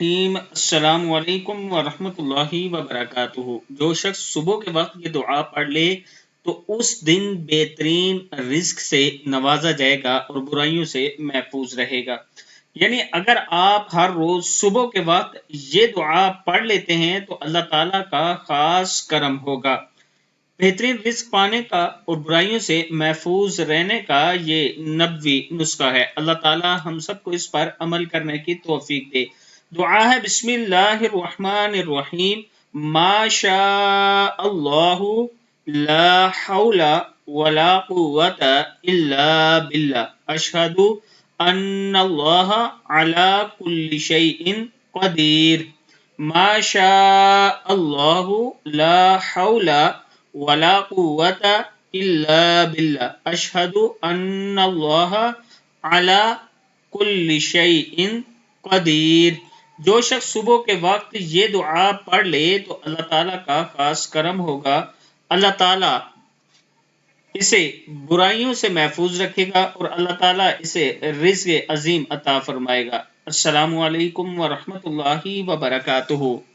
السلام علیکم ورحمۃ اللہ وبرکاتہ۔ جو شخص صبح کے وقت یہ دعا پڑھ لے تو اس دن بہترین رزق سے نوازا جائے گا اور برائیوں سے محفوظ رہے گا۔ یعنی اگر آپ ہر روز صبح کے وقت یہ دعا پڑھ لیتے ہیں تو اللہ تعالیٰ کا خاص کرم ہوگا۔ بہترین رزق پانے کا اور برائیوں سے محفوظ رہنے کا یہ نبوی نسخہ ہے۔ اللہ تعالیٰ ہم سب کو اس پر عمل کرنے کی توفیق دے۔ دعا ہے بسم اللہ الرحمن الرحیم، ما شاء اللہ لا حول ولا قوة الا باللہ، اشہد ان اللہ علی کل شیء قدیر۔ ما شاء اللہ لا حول ولا قوة الا باللہ، اشہد ان اللہ علی کل شیء قدیر۔ جو شخص صبح کے وقت یہ دعا پڑھ لے تو اللہ تعالیٰ کا خاص کرم ہوگا۔ اللہ تعالیٰ اسے برائیوں سے محفوظ رکھے گا اور اللہ تعالیٰ اسے رزق عظیم عطا فرمائے گا۔ السلام علیکم ورحمۃ اللہ وبرکاتہ۔